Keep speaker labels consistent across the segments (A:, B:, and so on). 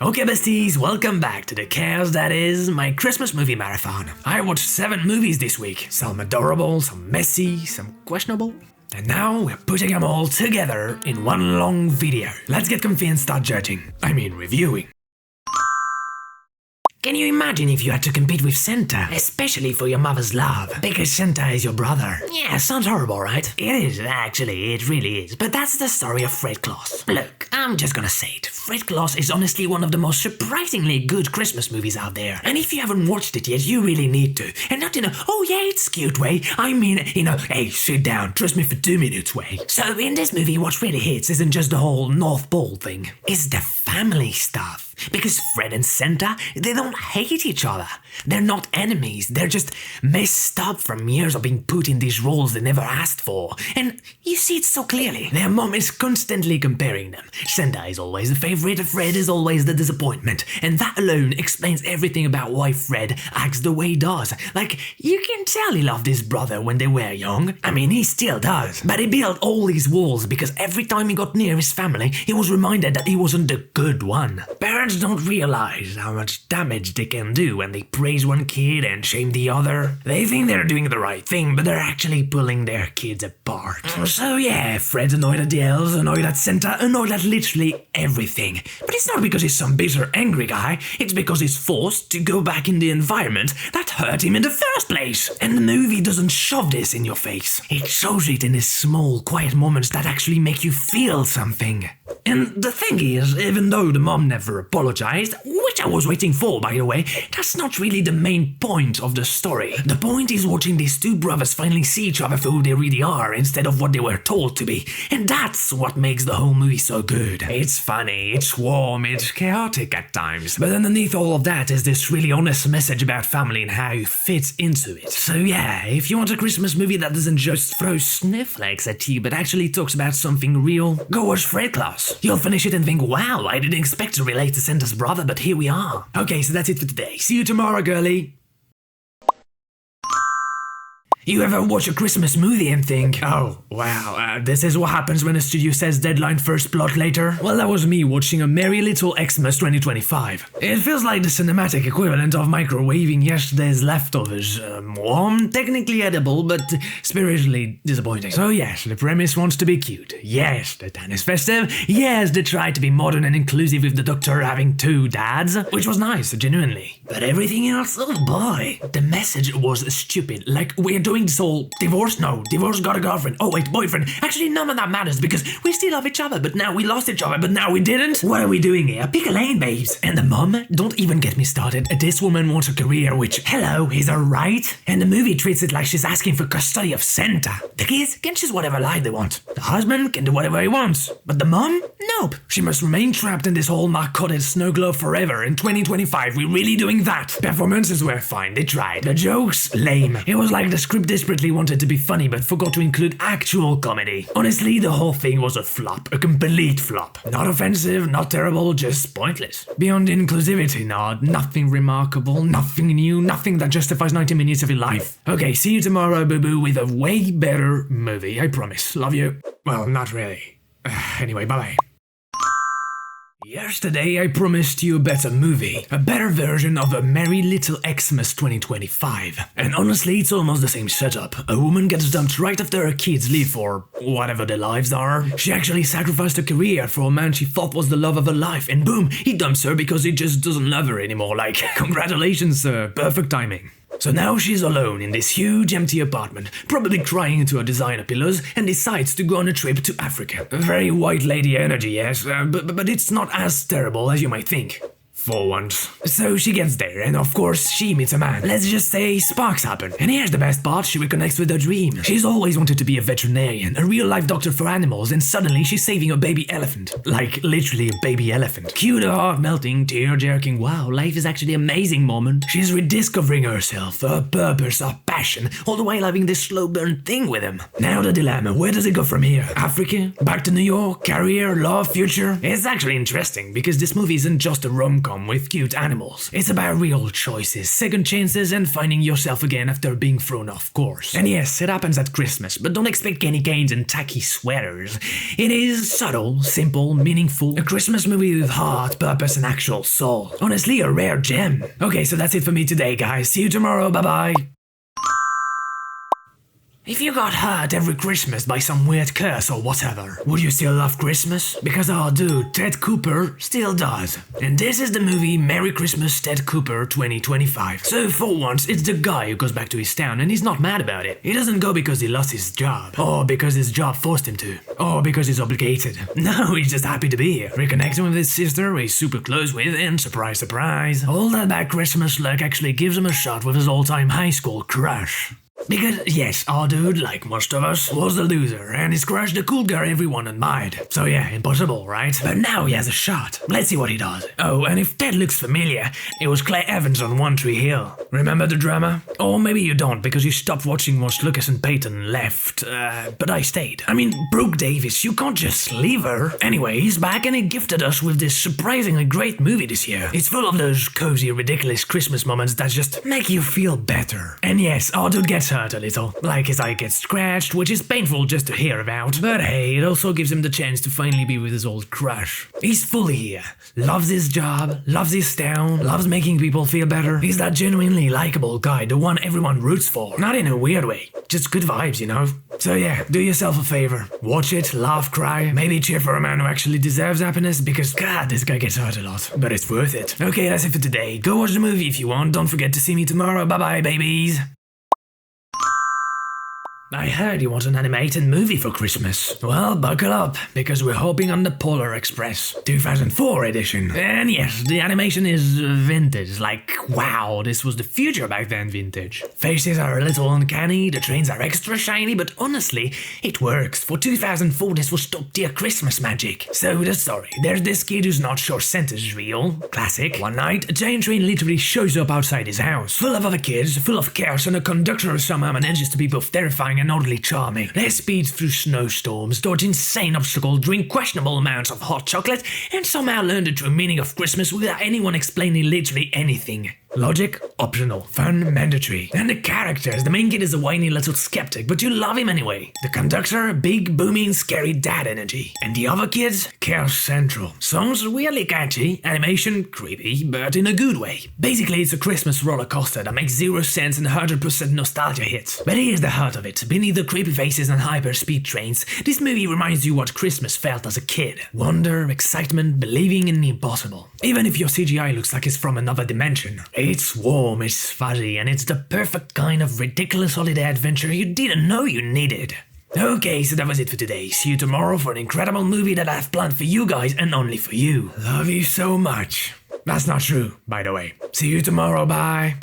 A: Okay besties, welcome back to the chaos that is my Christmas movie marathon. I watched 7 movies this week, some adorable, some messy, some questionable. And now we're putting them all together in one long video. Let's get comfy and start judging. Reviewing. Can you imagine if you had to compete with Santa, especially for your mother's love? Because Santa is your brother. Yeah, sounds horrible, right? It is, actually, it really is. But that's the story of Fred Claus. Look, I'm just gonna say it. Fred Claus is honestly one of the most surprisingly good Christmas movies out there. And if you haven't watched it yet, you really need to. And not in a, oh yeah, it's cute way. I mean, hey, sit down, trust me for 2 minutes way. So in this movie, what really hits isn't just the whole North Pole thing. It's the family stuff. Because Fred and Santa, they don't hate each other. They're not enemies. They're just messed up from years of being put in these roles they never asked for. And you see it so clearly. Their mom is constantly comparing them. Santa is always the favorite, Fred is always the disappointment. And that alone explains everything about why Fred acts the way he does. Like, you can tell he loved his brother when they were young. I mean, he still does. But he built all these walls because every time he got near his family, he was reminded that he wasn't the good one. Parents don't realize how much damage they can do when they praise one kid and shame the other. They think they're doing the right thing, but they're actually pulling their kids apart. So yeah, Fred's annoyed at the elves, annoyed at Santa, annoyed at literally everything. But it's not because he's some bitter, angry guy, it's because he's forced to go back in the environment that hurt him in the first place. And the movie doesn't shove this in your face. It shows it in these small, quiet moments that actually make you feel something. And the thing is, even though the mom never apologized, which I was waiting for by the way, that's not really the main point of the story. The point is watching these two brothers finally see each other for who they really are instead of what they were told to be. And that's what makes the whole movie so good. It's funny, it's warm, it's chaotic at times. But underneath all of that is this really honest message about family and how you fit into it. So yeah, if you want a Christmas movie that doesn't just throw snowflakes at you but actually talks about something real, go watch Fred Claus. You'll finish it and think, wow, I didn't expect to relate to Santa's brother, but here we are. Okay, so that's it for today. See you tomorrow, girlie. You ever watch a Christmas movie and think, oh, wow, this is what happens when a studio says deadline first, plot later? Well, that was me watching A Merry Little Xmas 2025. It feels like the cinematic equivalent of microwaving yesterday's leftovers. Warm, technically edible, but spiritually disappointing. So yes, the premise wants to be cute. Yes, the town is festive. Yes, they try to be modern and inclusive with the doctor having 2 dads, which was nice, genuinely. But everything else, oh boy. The message was stupid. Like, we're doing this whole divorce? No, divorce got a girlfriend. Oh wait, boyfriend. Actually, none of that matters because we still love each other, but now we lost each other, but now we didn't. What are we doing here? Pick a lane, babes. And the mom? Don't even get me started. This woman wants a career, which, hello, is her right? And the movie treats it like she's asking for custody of Santa. The kids can choose whatever life they want. The husband can do whatever he wants. But the mom? Nope. She must remain trapped in this whole narcotic snow globe forever. In 2025, we're really doing that. Performances were fine, they tried. The jokes? Lame. It was like the script desperately wanted to be funny but forgot to include actual comedy. Honestly, the whole thing was a flop. A complete flop. Not offensive, not terrible, just pointless. Beyond inclusivity, nothing remarkable, nothing new, nothing that justifies 90 minutes of your life. Okay, see you tomorrow, boo-boo, with a way better movie, I promise. Love you. Well, not really. Anyway, bye-bye. Yesterday I promised you a better movie, a better version of A Merry Little Xmas 2025. And honestly, it's almost the same setup. A woman gets dumped right after her kids leave for whatever their lives are. She actually sacrificed her career for a man she thought was the love of her life, and boom, he dumps her because he just doesn't love her anymore. Like, congratulations, sir, perfect timing. So now she's alone in this huge empty apartment, probably crying into her designer pillows, and decides to go on a trip to Africa. Very white lady energy, yes, but it's not as terrible as you might think. For once. So she gets there, and of course she meets a man. Let's just say sparks happen. And here's the best part, she reconnects with her dream. She's always wanted to be a veterinarian, a real-life doctor for animals, and suddenly she's saving a baby elephant. Like, literally a baby elephant. Cue the heart-melting, tear-jerking, wow, life is actually amazing moment. She's rediscovering herself, her purpose, her passion, all the while having this slow-burn thing with him. Now the dilemma, where does it go from here? Africa? Back to New York? Career? Love? Future? It's actually interesting, because this movie isn't just a rom-com. sitcom with cute animals. It's about real choices, second chances, and finding yourself again after being thrown off course. And yes, it happens at Christmas, but don't expect candy canes and tacky sweaters. It is subtle, simple, meaningful, a Christmas movie with heart, purpose, and actual soul. Honestly, a rare gem. Okay, so that's it for me today, guys. See you tomorrow, bye-bye. If you got hurt every Christmas by some weird curse or whatever, would you still love Christmas? Because our dude, Ted Cooper, still does. And this is the movie Merry Christmas Ted Cooper 2025. So for once, it's the guy who goes back to his town and he's not mad about it. He doesn't go because he lost his job, or because his job forced him to, or because he's obligated. No, he's just happy to be here, reconnecting with his sister who he's super close with, and surprise, surprise, all that bad Christmas luck actually gives him a shot with his all-time high school crush. Because, yes, our dude, like most of us, was the loser, and his crush the cool girl everyone admired. So yeah, impossible, right? But now he has a shot. Let's see what he does. Oh, and if Ted looks familiar, it was Claire Evans on One Tree Hill. Remember the drama? Or maybe you don't, because you stopped watching once Lucas and Peyton left. But I stayed. I mean, Brooke Davis, you can't just leave her. Anyway, he's back and he gifted us with this surprisingly great movie this year. It's full of those cozy, ridiculous Christmas moments that just make you feel better. And yes, our dude gets hurt a little, like his eye gets scratched, which is painful just to hear about, but hey, it also gives him the chance to finally be with his old crush. He's fully here, loves his job, loves his town, loves making people feel better. He's that genuinely likable guy, the one everyone roots for, not in a weird way, just good vibes, you know? So yeah, do yourself a favor, watch it, laugh, cry, maybe cheer for a man who actually deserves happiness, because god, this guy gets hurt a lot, but it's worth it. Okay, that's it for today. Go watch the movie if you want, don't forget to see me tomorrow, bye bye babies! I heard you want an animated movie for Christmas. Well, buckle up, because we're hoping on the Polar Express 2004 edition. And yes, the animation is vintage, like wow, this was the future back then vintage. Faces are a little uncanny, the trains are extra shiny, but honestly, it works. For 2004, this was top tier Christmas magic. So the story, there's this kid who's not sure Santa's real. Classic. One night, a giant train literally shows up outside his house, full of other kids, full of chaos, and a conductor who somehow manages to be both terrifying and oddly charming. They speed through snowstorms, dodge insane obstacles, drink questionable amounts of hot chocolate, and somehow learn the true meaning of Christmas without anyone explaining literally anything. Logic, optional. Fun, mandatory. And the characters. The main kid is a whiny little skeptic, but you love him anyway. The conductor, big, booming, scary dad energy. And the other kids, chaos central. Songs weirdly catchy, animation creepy, but in a good way. Basically, it's a Christmas roller coaster that makes 0 sense and 100% nostalgia hits. But here's the heart of it. Beneath the creepy faces and hyper-speed trains, this movie reminds you what Christmas felt as a kid. Wonder, excitement, believing in the impossible. Even if your CGI looks like it's from another dimension. It's warm, it's fuzzy, and it's the perfect kind of ridiculous holiday adventure you didn't know you needed. Okay, so that was it for today. See you tomorrow for an incredible movie that I've planned for you guys and only for you. Love you so much. That's not true, by the way. See you tomorrow, bye.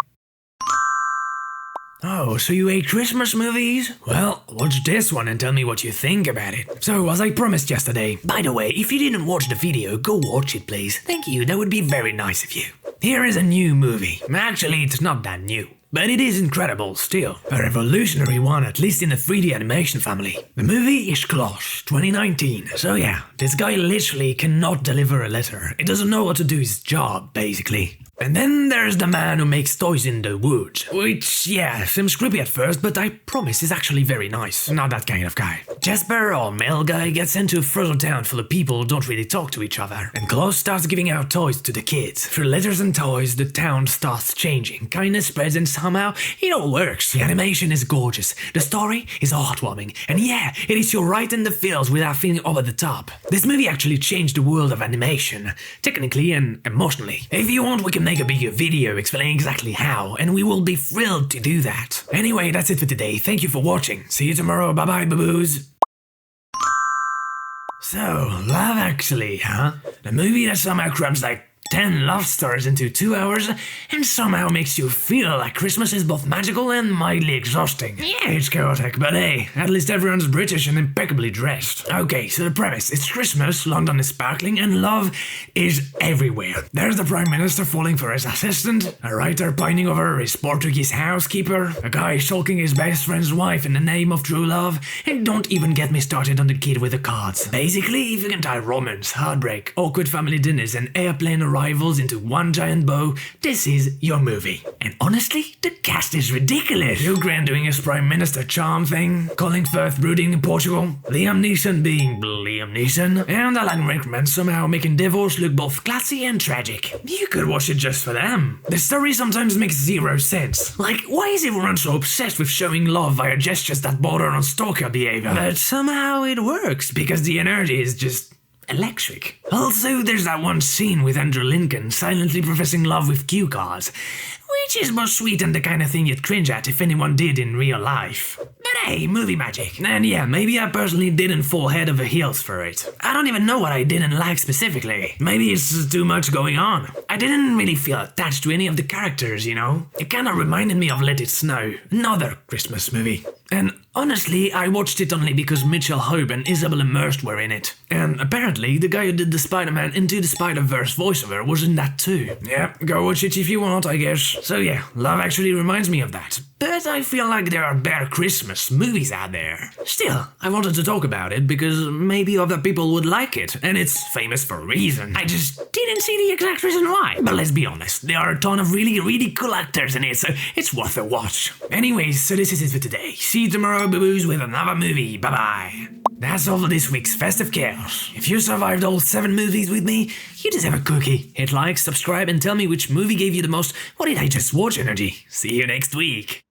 A: Oh, so you hate Christmas movies? Well, watch this one and tell me what you think about it. So, as I promised yesterday, by the way, if you didn't watch the video, go watch it please. Thank you, that would be very nice of you. Here is a new movie. Actually, it's not that new. But it is incredible still. A revolutionary one, at least in the 3D animation family. The movie is Klaus, 2019. So yeah, this guy literally cannot deliver a letter. He doesn't know how to do his job, basically. And then there's the man who makes toys in the woods. Which, yeah, seems creepy at first, but I promise is actually very nice. Not that kind of guy. Jasper, our male guy, gets into a frozen town full of people who don't really talk to each other. And Klaus starts giving out toys to the kids. Through letters and toys, the town starts changing. Kindness spreads and somehow, it all works. The animation is gorgeous. The story is heartwarming. And yeah, it hits you right in the feels without feeling over the top. This movie actually changed the world of animation. Technically and emotionally. If you want, we can make a bigger video explaining exactly how, and we will be thrilled to do that. Anyway, that's it for today. Thank you for watching. See you tomorrow. Bye bye, baboos. So, Love Actually, huh? The movie that somehow crams like 10 love stories into 2 hours and somehow makes you feel like Christmas is both magical and mildly exhausting. Yeah, it's chaotic, but hey, at least everyone's British and impeccably dressed. Okay, so the premise, it's Christmas, London is sparkling, and love is everywhere. There's the Prime Minister falling for his assistant, a writer pining over his Portuguese housekeeper, a guy sulking his best friend's wife in the name of true love, and don't even get me started on the kid with the cards. Basically, if you can tie romance, heartbreak, awkward family dinners, and airplane arrival rivals into one giant bow, this is your movie. And honestly, the cast is ridiculous. Hugh Grant doing his Prime Minister charm thing, Colin Firth brooding in Portugal, Liam Neeson being Liam Neeson, and Alan Rickman somehow making divorce look both classy and tragic. You could watch it just for them. The story sometimes makes zero sense. Like, why is everyone so obsessed with showing love via gestures that border on stalker behavior? But somehow it works, because the energy is just electric. Also, there's that one scene with Andrew Lincoln silently professing love with cue cards, which is more sweet than the kind of thing you'd cringe at if anyone did in real life. But hey, movie magic. And yeah, maybe I personally didn't fall head over heels for it. I don't even know what I didn't like specifically. Maybe it's just too much going on. I didn't really feel attached to any of the characters, you know? It kinda reminded me of Let It Snow, another Christmas movie. And honestly, I watched it only because Mitchell Hope and Isabel Immersed were in it. And apparently, the guy who did the Spider-Man Into the Spider-Verse voiceover was in that too. Yeah, go watch it if you want, I guess. So yeah, Love Actually reminds me of that. But I feel like there are better Christmas movies out there. Still, I wanted to talk about it because maybe other people would like it, and it's famous for a reason. I just didn't see the exact reason why. But let's be honest, there are a ton of really cool actors in it, so it's worth a watch. Anyways, so this is it for today. See you tomorrow, boo-boos, with another movie. Bye-bye. That's all for this week's Festive Chaos. If you survived all 7 movies with me, you deserve a cookie. Hit like, subscribe, and tell me which movie gave you the most "what did I just watch" energy. See you next week.